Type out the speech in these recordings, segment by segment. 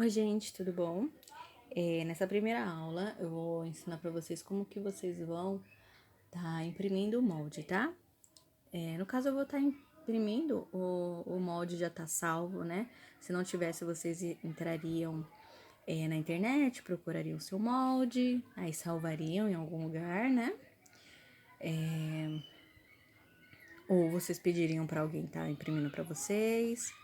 Oi, gente, tudo bom? Nessa primeira aula, eu vou ensinar pra vocês como que vocês vão tá imprimindo o molde, tá? No caso, eu vou estar imprimindo, o molde já tá salvo, né? Se não tivesse, vocês entrariam na internet, procurariam o seu molde, aí salvariam em algum lugar, né? Ou vocês pediriam pra alguém tá imprimindo pra vocês.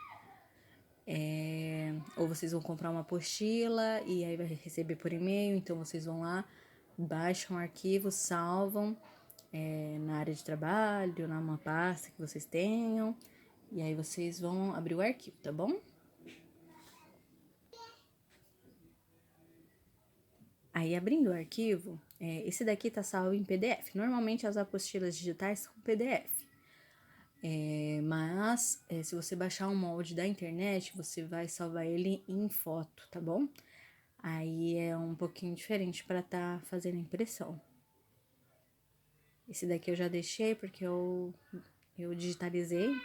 Ou vocês vão comprar uma apostila e aí vai receber por e-mail, então vocês vão lá, baixam o arquivo, salvam na área de trabalho, numa pasta que vocês tenham, e aí vocês vão abrir o arquivo, tá bom? Aí, abrindo o arquivo, esse daqui tá salvo em PDF. Normalmente, as apostilas digitais são PDF. Mas, se você baixar um molde da internet, você vai salvar ele em foto, tá bom? Aí é um pouquinho diferente para tá fazendo impressão. Esse daqui eu já deixei porque eu digitalizei,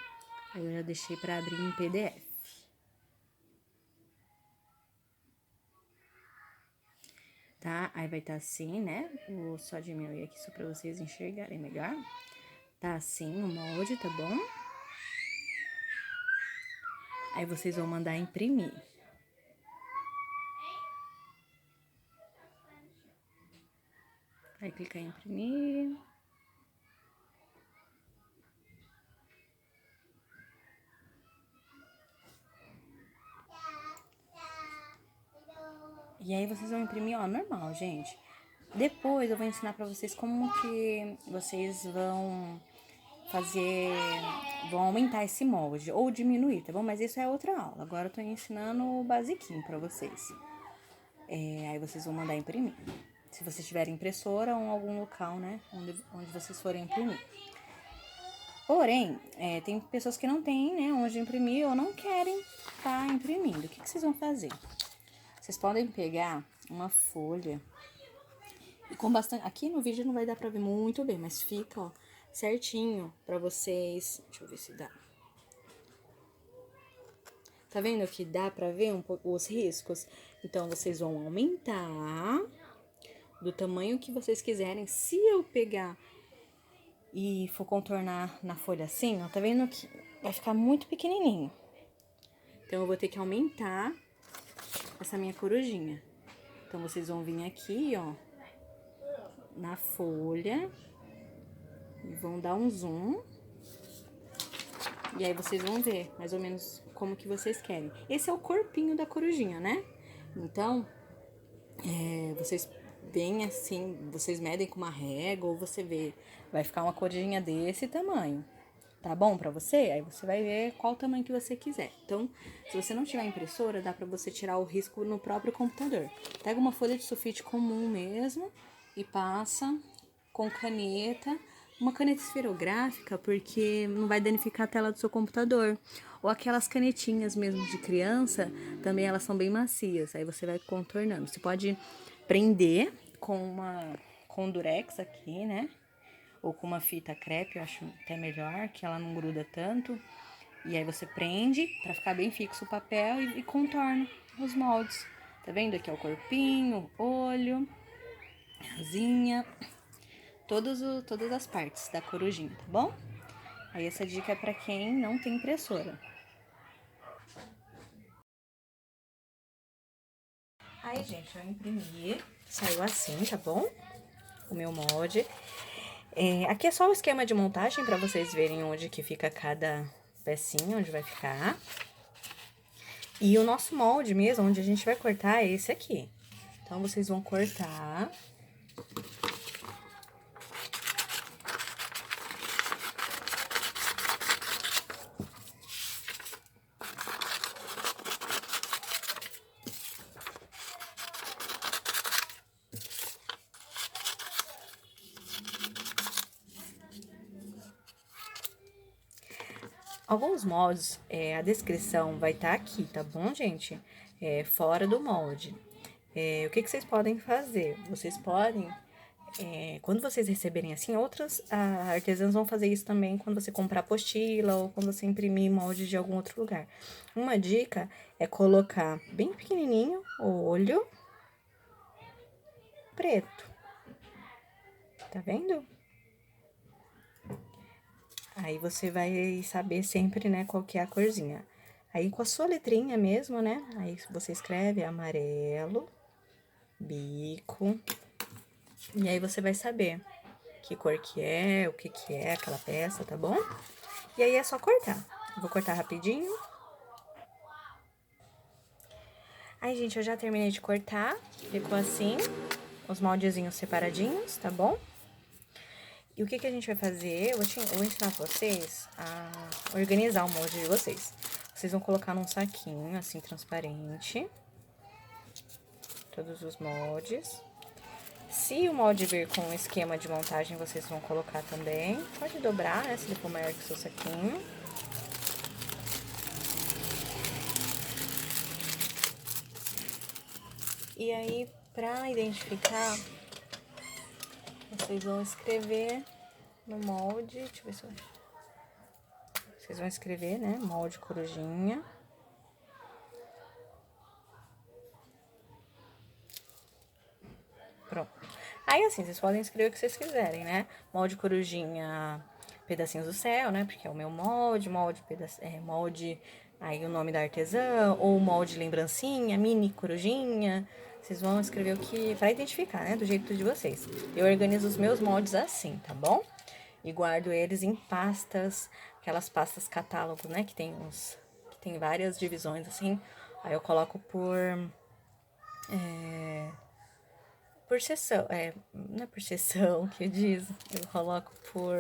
aí eu já deixei para abrir em PDF. Tá? Aí vai estar assim, né? Vou só diminuir aqui só para vocês enxergarem melhor. Tá assim o molde, tá bom? Aí vocês vão mandar imprimir. Vai clicar em imprimir. E aí vocês vão imprimir, ó, normal, gente. Depois eu vou ensinar pra vocês como que vocês vão vão aumentar esse molde ou diminuir, tá bom? Mas isso é outra aula. Agora eu tô ensinando o basiquinho pra vocês. Aí vocês vão mandar imprimir. Se vocês tiverem impressora ou algum local, né, onde vocês forem imprimir. Porém, tem pessoas que não têm, né, onde imprimir ou não querem tá imprimindo. O que vocês vão fazer? Vocês podem pegar uma folha e com bastante... Aqui no vídeo não vai dar pra ver muito bem, mas fica, ó, certinho pra vocês... Deixa eu ver se dá. Tá vendo que dá pra ver um pouco os riscos? Então, vocês vão aumentar do tamanho que vocês quiserem. Se eu pegar e for contornar na folha assim, ó, tá vendo que vai ficar muito pequenininho. Então, eu vou ter que aumentar essa minha corujinha. Então, vocês vão vir aqui, ó, na folha e vão dar um zoom. E aí, vocês vão ver mais ou menos como que vocês querem. Esse é o corpinho da corujinha, né? Então, vocês veem assim, vocês medem com uma régua ou você vê, vai ficar uma corujinha desse tamanho. Tá bom pra você? Aí você vai ver qual tamanho que você quiser. Então, se você não tiver impressora, dá pra você tirar o risco no próprio computador. Pega uma folha de sulfite comum mesmo e passa com caneta, uma caneta esferográfica, porque não vai danificar a tela do seu computador. Ou aquelas canetinhas mesmo de criança, também elas são bem macias. Aí você vai contornando. Você pode prender com durex aqui, né? Ou com uma fita crepe, eu acho até melhor, que ela não gruda tanto. E aí você prende pra ficar bem fixo o papel e contorna os moldes. Tá vendo? Aqui é o corpinho, olho, asinha, todas as partes da corujinha, tá bom? Aí essa dica é pra quem não tem impressora. Aí, gente, eu imprimi, saiu assim, tá bom? O meu molde. Aqui é só o esquema de montagem pra vocês verem onde que fica cada pecinha, onde vai ficar. E o nosso molde mesmo, onde a gente vai cortar, é esse aqui. Então, vocês vão cortar. Alguns moldes, a descrição vai estar aqui, tá bom, gente? Fora do molde. O que vocês podem fazer? Vocês podem quando vocês receberem assim, outras artesãs vão fazer isso também quando você comprar apostila ou quando você imprimir molde de algum outro lugar. Uma dica é colocar bem pequenininho o olho preto. Tá vendo? Aí você vai saber sempre, né, qual que é a corzinha. Aí com a sua letrinha mesmo, né? Aí você escreve amarelo, bico. E aí você vai saber que cor que é, o que que é aquela peça, tá bom? E aí é só cortar. Eu vou cortar rapidinho. Aí, gente, eu já terminei de cortar. Ficou assim, os moldezinhos separadinhos, tá bom? E o que que a gente vai fazer? Eu vou ensinar vocês a organizar o molde de vocês. Vocês vão colocar num saquinho, assim, transparente. Todos os moldes. Se o molde vir com um esquema de montagem, vocês vão colocar também. Pode dobrar, né, se ele for maior que o seu saquinho. E aí, pra identificar, vocês vão escrever no molde, deixa eu ver se eu... Vocês vão escrever, né, molde corujinha. Pronto. Aí, assim, vocês podem escrever o que vocês quiserem, né? Molde corujinha, pedacinhos do céu, né? Porque é o meu molde, molde, aí o nome da artesã, ou molde lembrancinha, mini corujinha. Vocês vão escrever o que, pra identificar, né? Do jeito de vocês. Eu organizo os meus moldes assim, tá bom? E guardo eles em pastas, aquelas pastas catálogo, né? Que tem várias divisões, assim. Aí eu coloco por seção, não é por seção que diz, eu coloco por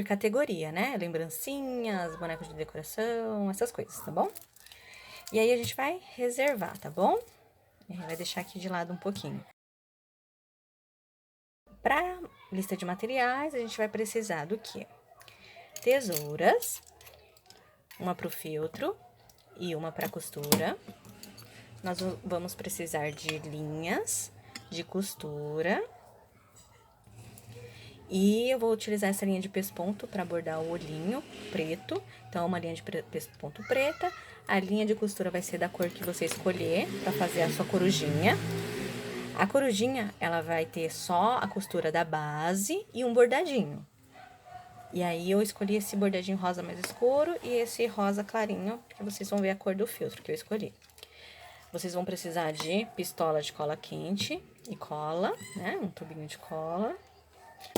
categoria, né? Lembrancinhas, bonecos de decoração, essas coisas, tá bom? E aí a gente vai reservar, tá bom? Vai deixar aqui de lado um pouquinho. Pra lista de materiais, a gente vai precisar do quê? Tesouras, uma pro filtro e uma pra costura. Nós vamos precisar de linhas de costura. E eu vou utilizar essa linha de pesponto para bordar o olhinho preto. Então, uma linha de pesponto preta. A linha de costura vai ser da cor que você escolher para fazer a sua corujinha. A corujinha, ela vai ter só a costura da base e um bordadinho. E aí, eu escolhi esse bordadinho rosa mais escuro e esse rosa clarinho, porque vocês vão ver a cor do filtro que eu escolhi. Vocês vão precisar de pistola de cola quente e cola, né? Um tubinho de cola.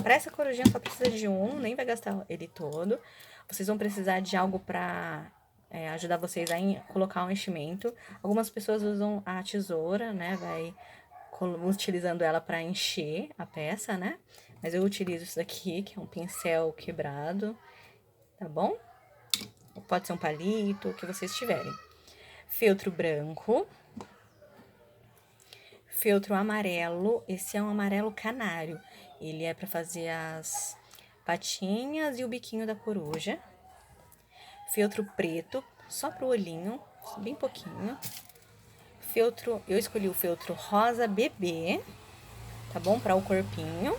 Para essa corujinha só precisa de um, nem vai gastar ele todo. Vocês vão precisar de algo para ajudar vocês a colocar o enchimento. Algumas pessoas usam a tesoura, né? Vai utilizando ela para encher a peça, né? Mas eu utilizo isso daqui, que é um pincel quebrado, tá bom? Pode ser um palito, o que vocês tiverem. Feltro branco. Feltro amarelo, esse é um amarelo canário. Ele é para fazer as patinhas e o biquinho da coruja. Feltro preto, só pro olhinho, bem pouquinho. Feltro, eu escolhi o feltro rosa bebê, tá bom? Para o corpinho.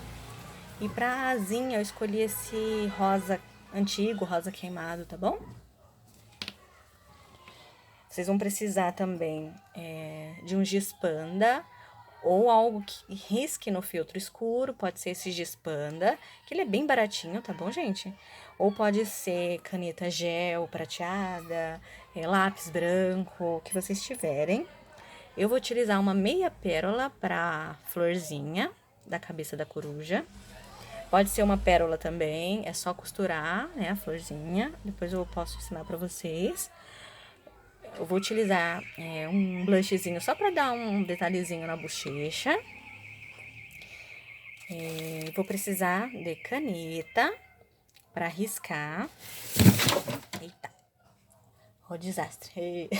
E pra asinha eu escolhi esse rosa antigo, rosa queimado, tá bom? Vocês vão precisar também de um giz panda ou algo que risque no filtro escuro, pode ser esse giz panda, que ele é bem baratinho, tá bom, gente? Ou pode ser caneta gel prateada, lápis branco, o que vocês tiverem. Eu vou utilizar uma meia pérola pra florzinha da cabeça da coruja. Pode ser uma pérola também, é só costurar, né, a florzinha. Depois eu posso ensinar pra vocês. Eu vou utilizar um blushzinho só pra dar um detalhezinho na bochecha. Vou precisar de caneta pra riscar. Eita, ó o desastre.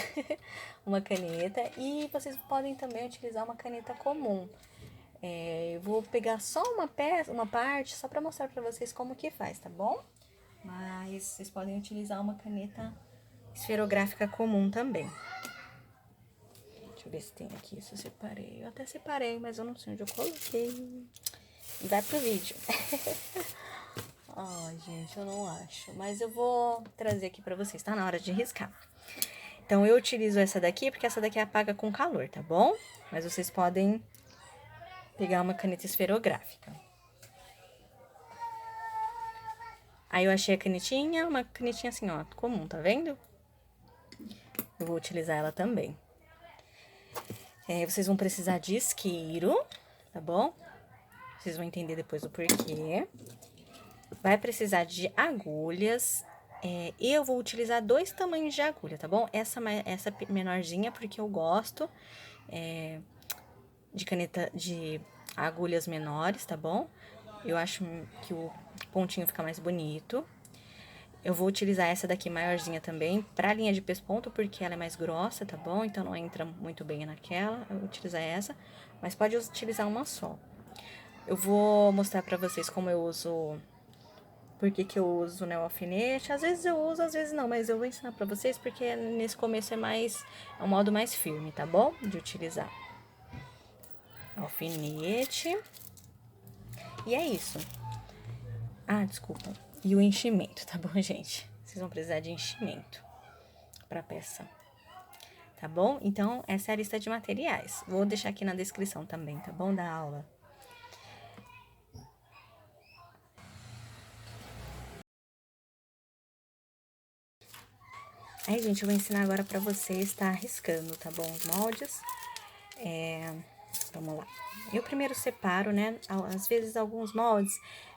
Uma caneta e vocês podem também utilizar uma caneta comum. Eu vou pegar só uma parte, só pra mostrar pra vocês como que faz, tá bom? Mas vocês podem utilizar uma caneta esferográfica comum também. Deixa eu ver se tem aqui, se eu separei. Eu até separei, mas eu não sei onde eu coloquei. Vai pro vídeo. Ai, gente, eu não acho. Mas eu vou trazer aqui pra vocês, tá na hora de riscar. Então, eu utilizo essa daqui, porque essa daqui apaga com calor, tá bom? Mas vocês podem pegar uma caneta esferográfica. Aí, eu achei a canetinha, uma canetinha assim, ó, comum, tá vendo? Eu vou utilizar ela também. Vocês vão precisar de isqueiro, tá bom? Vocês vão entender depois o porquê. Vai precisar de agulhas. Eu vou utilizar 2 tamanhos de agulha, tá bom? Essa menorzinha, porque eu gosto de caneta, de agulhas menores, tá bom? Eu acho que o pontinho fica mais bonito. Eu vou utilizar essa daqui maiorzinha também pra linha de pesponto, porque ela é mais grossa, tá bom? Então, não entra muito bem naquela. Eu vou utilizar essa, mas pode utilizar uma só. Eu vou mostrar pra vocês como eu uso... Por que eu uso, né, o alfinete. Às vezes eu uso, às vezes não, mas eu vou ensinar pra vocês, porque nesse começo é um modo mais firme, tá bom? De utilizar. Alfinete. E é isso. Ah, desculpa. E o enchimento, tá bom, gente? Vocês vão precisar de enchimento pra peça. Tá bom? Então, essa é a lista de materiais. Vou deixar aqui na descrição também, tá bom? Da aula. Aí, gente, eu vou ensinar agora pra vocês tá riscando, tá bom? Os moldes. Vamos lá. Eu primeiro separo, né? Às vezes, alguns moldes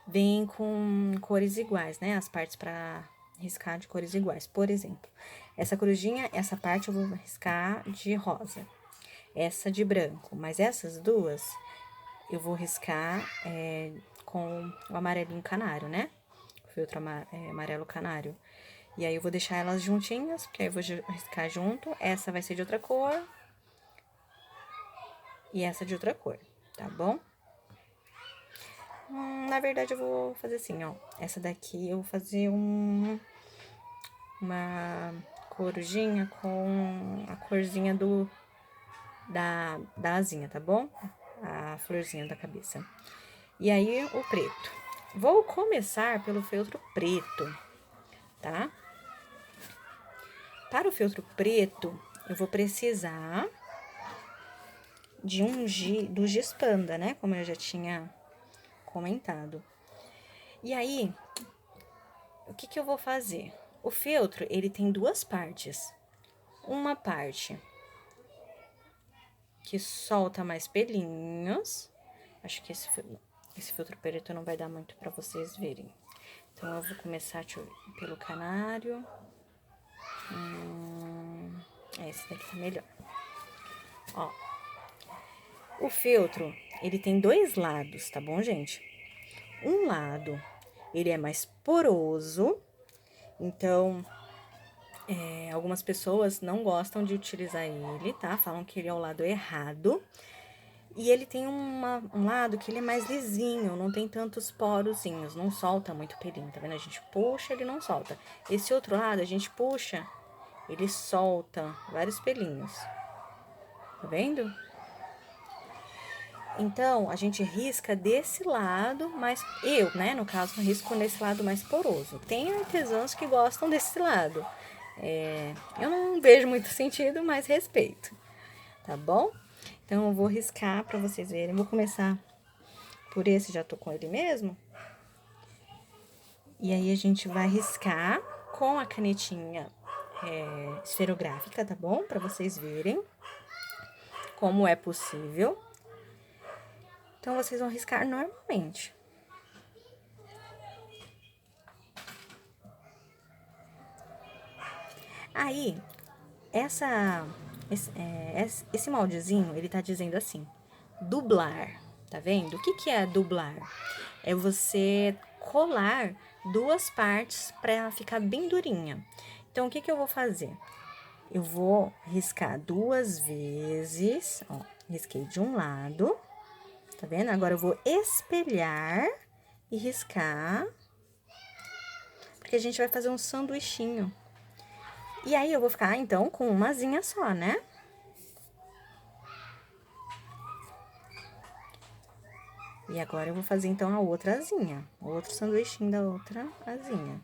vêm com cores iguais, né? As partes pra riscar de cores iguais. Por exemplo, essa corujinha, essa parte eu vou riscar de rosa. Essa de branco. Mas essas duas, eu vou riscar com o amarelinho canário, né? O filtro amarelo canário. E aí, eu vou deixar elas juntinhas, porque aí eu vou riscar junto. Essa vai ser de outra cor. E essa de outra cor, tá bom? Na verdade, eu vou fazer assim, ó. Essa daqui, eu vou fazer uma corujinha com a corzinha da asinha, tá bom? A florzinha da cabeça. E aí, o preto. Vou começar pelo feltro preto, tá? Para o feltro preto, eu vou precisar do giz panda, né? Como eu já tinha comentado. E aí, o que eu vou fazer? O feltro, ele tem 2 partes. Uma parte que solta mais pelinhos. Acho que esse feltro preto não vai dar muito pra vocês verem. Então, eu vou começar pelo canário. Esse daqui tá melhor. Ó. O feltro, ele tem 2 lados, tá bom, gente? Um lado, ele é mais poroso. Então, algumas pessoas não gostam de utilizar ele, tá? Falam que ele é o lado errado. E ele tem um lado que ele é mais lisinho, não tem tantos porozinhos, não solta muito pelinho, tá vendo? A gente puxa, ele não solta. Esse outro lado, a gente puxa, ele solta vários pelinhos. Tá vendo? Então, a gente risca desse lado, mas eu, né, no caso, risco nesse lado mais poroso. Tem artesãos que gostam desse lado. Eu não vejo muito sentido, mas respeito, tá bom? Então, eu vou riscar pra vocês verem. Vou começar por esse, já tô com ele mesmo. E aí, a gente vai riscar com a canetinha esferográfica, tá bom? Pra vocês verem como é possível. Então, vocês vão riscar normalmente. Aí, esse moldezinho, ele tá dizendo assim, dublar, tá vendo? O que é dublar? É você colar 2 partes pra ficar bem durinha. Então, o que eu vou fazer? Eu vou riscar 2 vezes, ó, risquei de um lado, tá vendo? Agora, eu vou espelhar e riscar, porque a gente vai fazer um sanduichinho. E aí, eu vou ficar, então, com uma asinha só, né? E agora eu vou fazer, então, a outra asinha. O outro sanduichinho da outra asinha.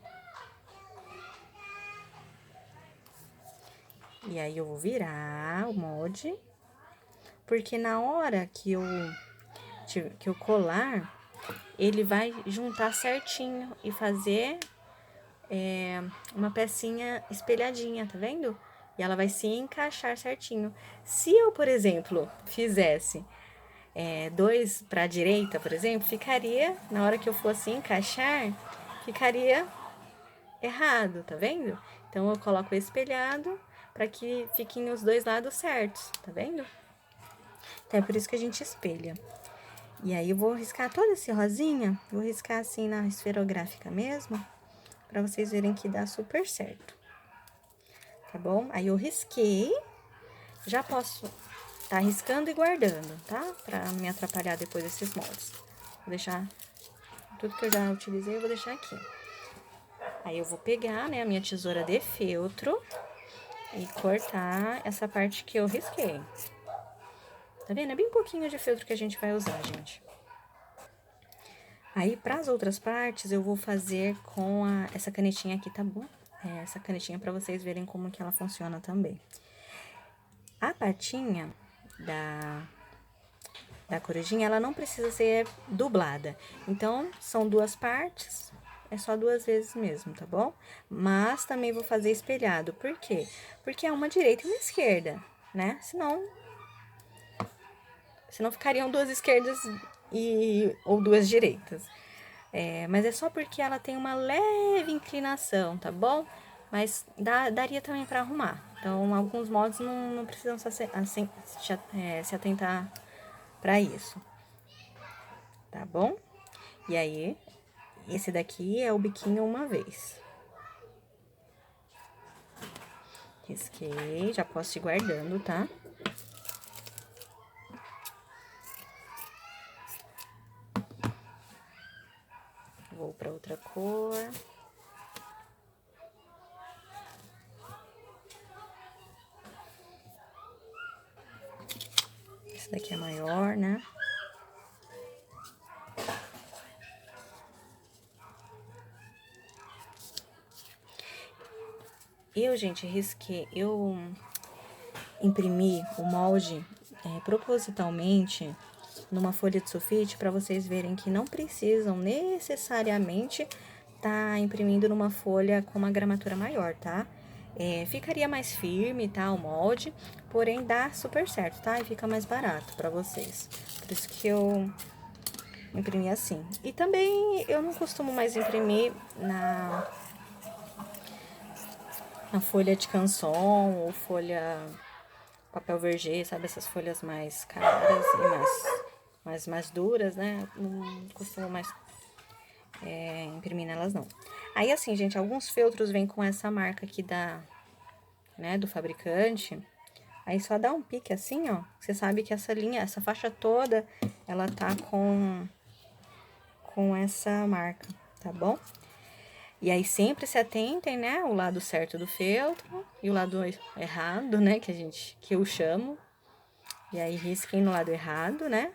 E aí, eu vou virar o molde. Porque na hora que eu colar, ele vai juntar certinho e fazer uma pecinha espelhadinha, tá vendo? E ela vai se encaixar certinho. Se eu, por exemplo, fizesse dois pra direita, por exemplo, ficaria, na hora que eu fosse encaixar, ficaria errado, tá vendo? Então, eu coloco espelhado para que fiquem os dois lados certos, tá vendo? Então, é por isso que a gente espelha. E aí, eu vou riscar todo esse rosinha, vou riscar assim na esferográfica mesmo, pra vocês verem que dá super certo. Tá bom? Aí, eu risquei, já posso tá riscando e guardando, tá? Pra não me atrapalhar depois desses moldes. Vou deixar tudo que eu já utilizei, eu vou deixar aqui. Aí, eu vou pegar, né, a minha tesoura de feltro e cortar essa parte que eu risquei. Tá vendo? É bem pouquinho de feltro que a gente vai usar, gente. Aí, para as outras partes, eu vou fazer com essa canetinha aqui, tá bom? Essa canetinha para vocês verem como que ela funciona também. A patinha da corujinha, ela não precisa ser dublada. Então, são duas partes, é só duas vezes mesmo, tá bom? Mas também vou fazer espelhado. Por quê? Porque é uma direita e uma esquerda, né? Senão ficariam duas esquerdas ou duas direitas. Mas é só porque ela tem uma leve inclinação, tá bom? Mas daria também pra arrumar. Então, alguns moldes não precisam se atentar pra isso, tá bom? E aí, esse daqui é o biquinho uma vez. Risquei, já posso ir guardando, tá? Vou pra outra cor. Esse daqui é maior, né? Gente, eu imprimi o molde propositalmente numa folha de sulfite para vocês verem que não precisam necessariamente tá imprimindo numa folha com uma gramatura maior, tá? Ficaria mais firme, tá, o molde, porém dá super certo, tá? E fica mais barato para vocês. Por isso que eu imprimi assim. E também eu não costumo mais imprimir na folha de canson ou folha papel verger, sabe? Essas folhas mais caras e mais duras, né? Não costumo mais imprimir nelas, não. Aí, assim, gente, alguns feltros vêm com essa marca aqui do fabricante. Aí, só dá um pique assim, ó. Você sabe que essa faixa toda, ela tá com essa marca, tá bom? E aí, sempre se atentem, né? O lado certo do feltro e o lado errado, né? Que eu chamo. E aí, risquem no lado errado, né?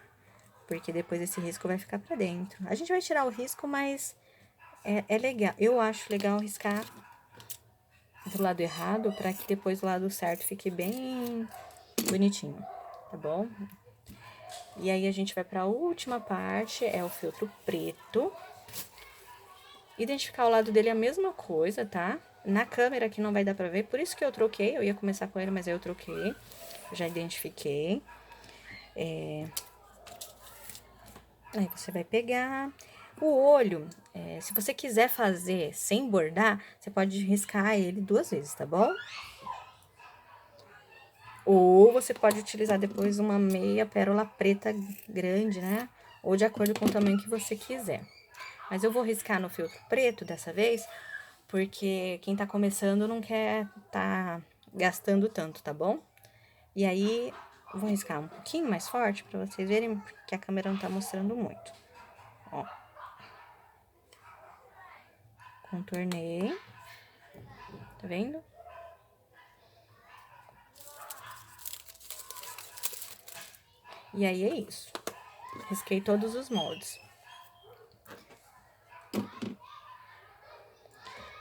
Porque depois esse risco vai ficar pra dentro. A gente vai tirar o risco, mas é legal. Eu acho legal riscar do lado errado pra que depois o lado certo fique bem bonitinho, tá bom? E aí, a gente vai pra última parte, é o feltro preto. Identificar o lado dele é a mesma coisa, tá? Na câmera aqui não vai dar pra ver, por isso que eu troquei. Eu ia começar com ele, mas aí eu troquei. Já identifiquei. Aí, você vai pegar o olho. Se você quiser fazer sem bordar, você pode riscar ele duas vezes, tá bom? Ou você pode utilizar depois uma meia pérola preta grande, né? Ou de acordo com o tamanho que você quiser. Mas eu vou riscar no feltro preto dessa vez, porque quem tá começando não quer tá gastando tanto, tá bom? E aí, eu vou riscar um pouquinho mais forte pra vocês verem que a câmera não tá mostrando muito. Ó. Contornei. Tá vendo? E aí, é isso. risquei todos os moldes.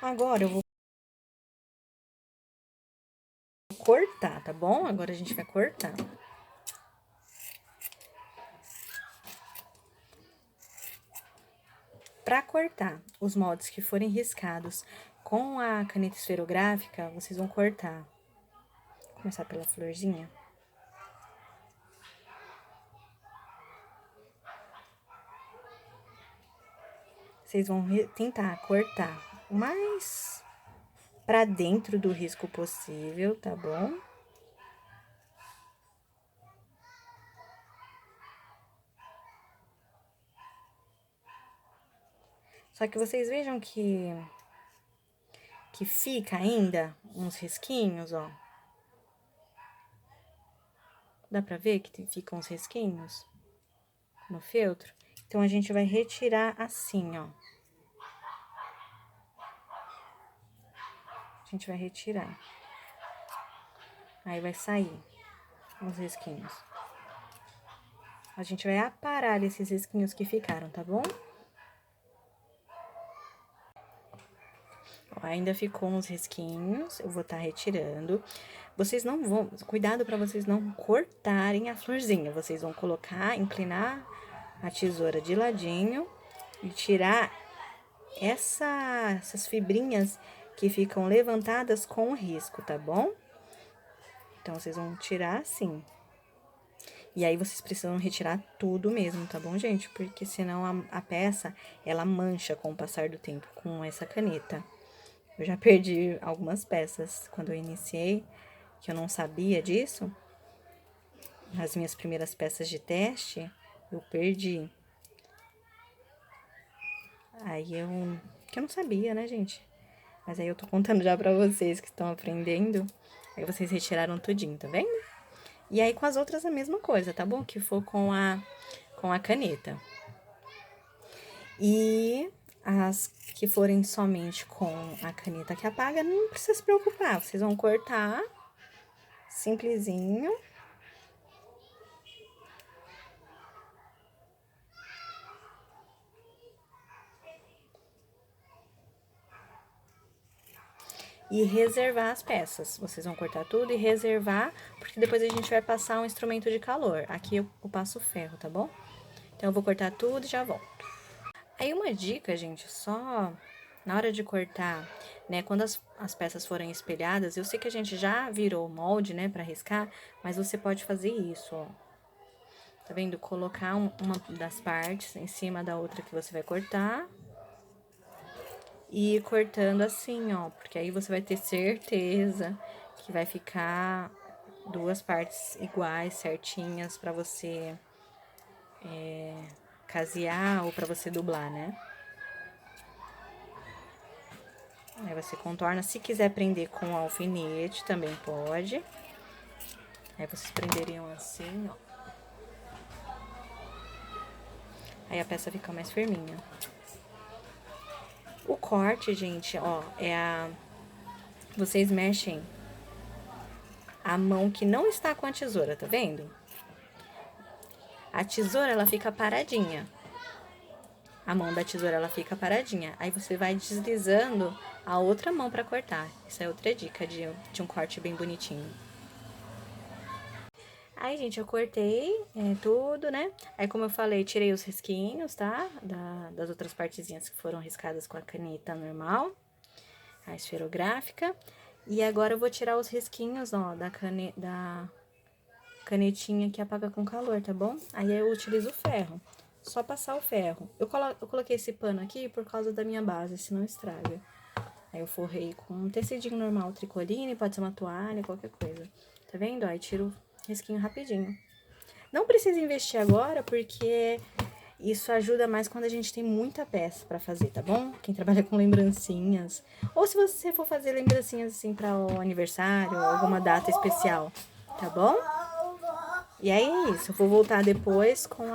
Agora eu vou cortar, tá bom? Agora a gente vai cortar. Para cortar os moldes que forem riscados com a caneta esferográfica, vocês vão cortar. Vou começar pela florzinha. Vocês vão tentar cortar o mais para dentro do risco possível, tá bom? Só que vocês vejam que fica ainda uns risquinhos, ó. Dá pra ver que ficam uns risquinhos no feltro? Então, a gente vai retirar assim, ó. A gente vai retirar. Aí, vai sair os risquinhos. A gente vai aparar esses risquinhos que ficaram, tá bom? Ó, ainda ficou uns risquinhos, eu vou tá retirando. Vocês não vão... Cuidado pra vocês não cortarem a florzinha. Vocês vão colocar, inclinar a tesoura de ladinho e tirar essas fibrinhas que ficam levantadas com o risco, tá bom? Então, vocês vão tirar assim. E aí, vocês precisam retirar tudo mesmo, tá bom, gente? Porque senão a peça, ela mancha com o passar do tempo com essa caneta. Eu já perdi algumas peças quando eu iniciei, que eu não sabia disso. As minhas primeiras peças de teste, eu perdi. Aí que eu não sabia, né, gente? Mas aí eu tô contando já pra vocês que estão aprendendo. Aí vocês retiraram tudinho, tá vendo? E aí com as outras a mesma coisa, tá bom? Que for com a caneta. E as que forem somente com a caneta que apaga, não precisa se preocupar. Vocês vão cortar simplesinho. E reservar as peças. Vocês vão cortar tudo e reservar, porque depois a gente vai passar um instrumento de calor. Aqui eu passo ferro, tá bom? Então, eu vou cortar tudo e já volto. Aí, uma dica, gente, só na hora de cortar, né? Quando as peças forem espelhadas, eu sei que a gente já virou o molde, né, pra riscar, mas você pode fazer isso, ó. Tá vendo? Colocar uma das partes em cima da outra que você vai cortar. E ir cortando assim, ó, porque aí você vai ter certeza que vai ficar duas partes iguais, certinhas, pra você casear ou pra você dublar, né? Aí você contorna, se quiser prender com alfinete, também pode. Aí vocês prenderiam assim, ó. Aí a peça fica mais firminha. O corte, gente, ó, vocês mexem a mão que não está com a tesoura, tá vendo? A tesoura, ela fica paradinha. A mão da tesoura, ela fica paradinha. Aí, você vai deslizando a outra mão pra cortar. Isso é outra dica de um corte bem bonitinho. Aí, gente, eu cortei tudo, né? Aí, como eu falei, tirei os risquinhos, tá? Das outras partezinhas que foram riscadas com a caneta normal, a esferográfica. E agora, eu vou tirar os risquinhos, ó, da canetinha que apaga com calor, tá bom? Aí, eu utilizo o ferro. Só passar o ferro. Eu coloquei esse pano aqui por causa da minha base, senão estraga. Aí, eu forrei com um tecidinho normal, tricoline, pode ser uma toalha, qualquer coisa. Tá vendo? Aí, tiro risquinho rapidinho. Não precisa investir agora, porque isso ajuda mais quando a gente tem muita peça pra fazer, tá bom? Quem trabalha com lembrancinhas. Ou se você for fazer lembrancinhas, assim, pra o aniversário, ou alguma data especial, tá bom? E aí é isso, eu vou voltar depois com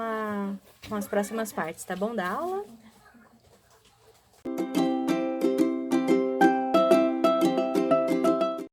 as próximas partes, tá bom, da aula?